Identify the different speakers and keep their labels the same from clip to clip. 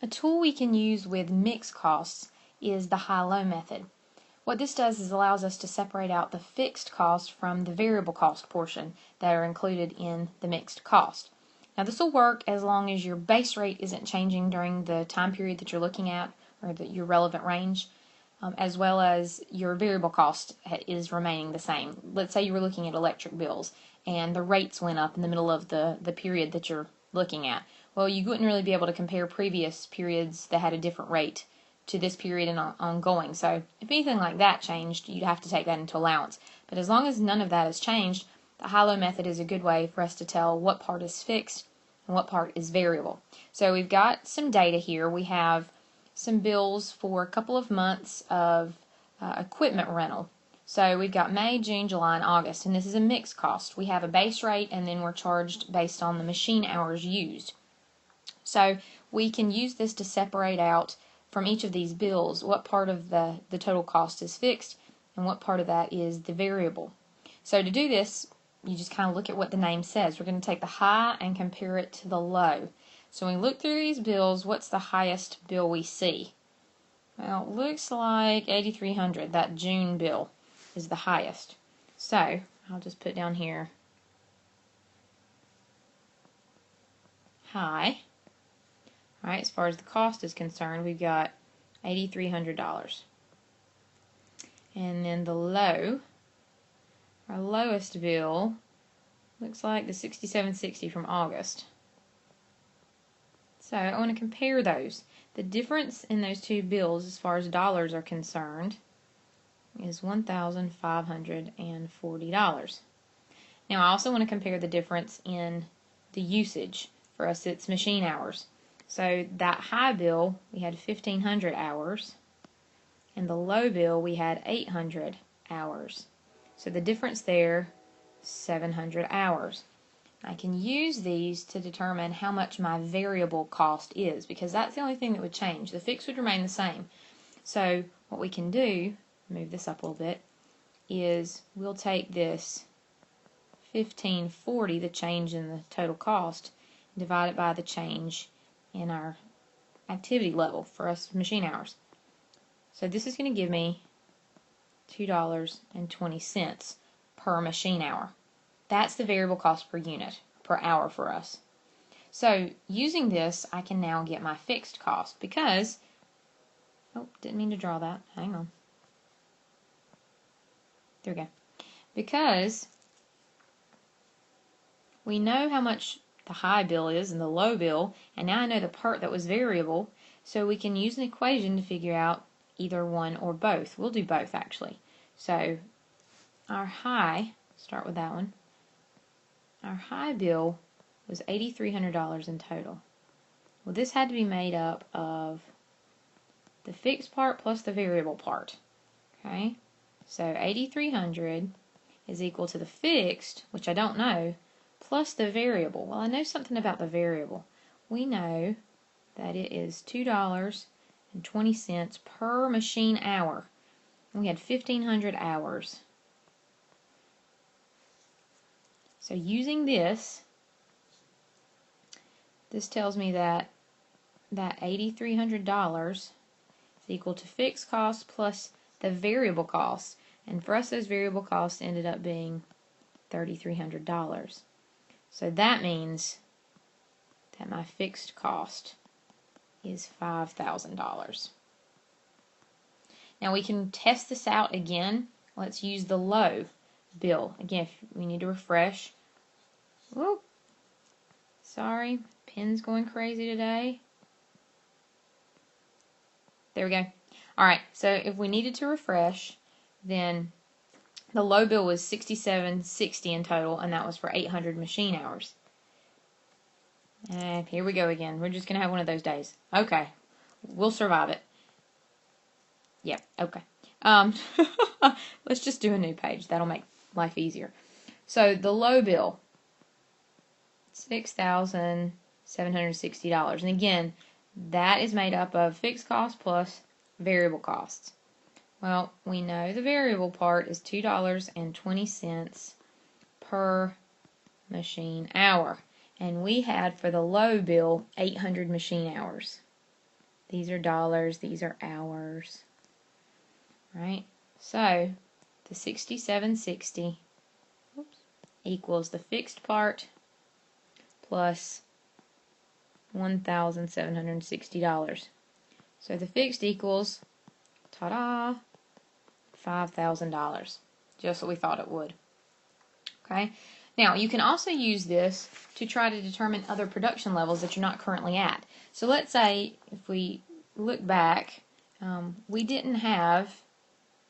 Speaker 1: A tool we can use with mixed costs is the high-low method. What this does is allows us to separate out the fixed cost from the variable cost portion that are included in the mixed cost. Now this will work as long as your base rate isn't changing during the time period that you're looking at, or your relevant range, as well as your variable cost is remaining the same. Let's say you were looking at electric bills and the rates went up in the middle of the period that you're looking at. Well, you wouldn't really be able to compare previous periods that had a different rate to this period and ongoing. So if anything like that changed, you'd have to take that into allowance. But as long as none of that has changed, the high-low method is a good way for us to tell what part is fixed and what part is variable. So we've got some data here. We have some bills for a couple of months of equipment rental. So we've got May, June, July, and August, and this is a mixed cost. We have a base rate, and then we're charged based on the machine hours used. So we can use this to separate out from each of these bills what part of the total cost is fixed and what part of that is the variable. So to do this, you just kind of look at what the name says. We're going to take the high and compare it to the low. So when we look through these bills, what's the highest bill we see? Well, it looks like $8,300. That June bill is the highest. So I'll just put down here high. All right, as far as the cost is concerned, we've got $8,300. And then the low, our lowest bill, looks like the $67.60 from August. So I want to compare those. The difference in those two bills as far as dollars are concerned is $1,540. Now I also want to compare the difference in the usage. For us it's machine hours. So that high bill we had 1,500 hours and the low bill we had 800 hours. So the difference there is 700 hours. I can use these to determine how much my variable cost is, because that's the only thing that would change. The fixed would remain the same. So what we can do, move this up a little bit, is we'll take this 1,540, the change in the total cost, and divide it by the change in our activity level for us machine hours. So this is going to give me $2.20 per machine hour. That's the variable cost per unit, per hour for us. So using this, I can now get my fixed cost because, oh, didn't mean to draw that. Hang on. There we go. Because we know how much the high bill is and the low bill, and now I know the part that was variable, so we can use an equation to figure out either one or both. We'll do both actually. So our high, start with that one. Our high bill was $8,300 in total. Well, this had to be made up of the fixed part plus the variable part. Okay, so 8,300 is equal to the fixed, which I don't know, plus the variable. Well, I know something about the variable. We know that it is $2.20 per machine hour. We had 1,500 hours. So using this tells me that $8,300 is equal to fixed costs plus the variable costs. And for us, those variable costs ended up being $3,300. So that means that my fixed cost is $5,000. Now we can test this out again. Let's use the low bill. Again, if we need to refresh. Whoop. Sorry, pen's going crazy today. There we go. Alright, so if we needed to refresh, then the low bill was $67.60 in total, and that was for 800 machine hours. And here we go again. We're just going to have one of those days. Okay, we'll survive it. Yep, okay. Let's just do a new page. That'll make life easier. So the low bill, $6,760. And again, that is made up of fixed costs plus variable costs. Well, we know the variable part is $2.20 per machine hour. And we had for the low bill 800 machine hours. These are dollars. These are hours. Right? So, the 6760 equals the fixed part plus $1,760. So the fixed equals, ta-da, $5,000. Just what we thought it would. Okay? Now, you can also use this to try to determine other production levels that you're not currently at. So let's say, if we look back, we didn't have,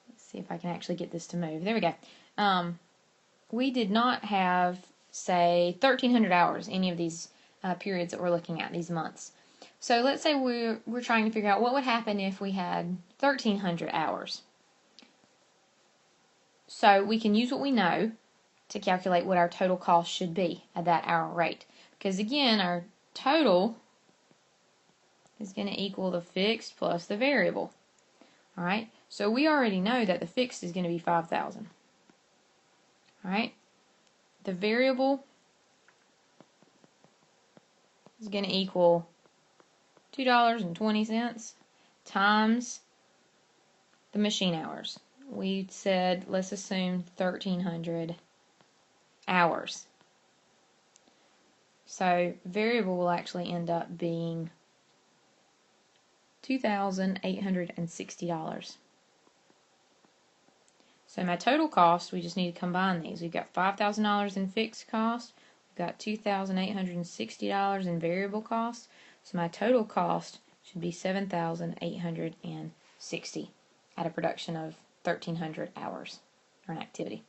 Speaker 1: let's see if I can actually get this to move. There we go. We did not have, say, 1,300 hours, any of these periods that we're looking at, these months. So let's say we're trying to figure out what would happen if we had 1,300 hours. So we can use what we know to calculate what our total cost should be at that hour rate. Because again, our total is going to equal the fixed plus the variable. Alright, so we already know that the fixed is going to be 5,000. Alright, the variable is going to equal $2.20 times the machine hours. We said, let's assume 1,300 hours. So variable will actually end up being $2,860. So my total cost, we just need to combine these. We've got $5,000 in fixed cost. We've got $2,860 in variable cost. So my total cost should be $7,860 at a production of 1,300 hours or an activity.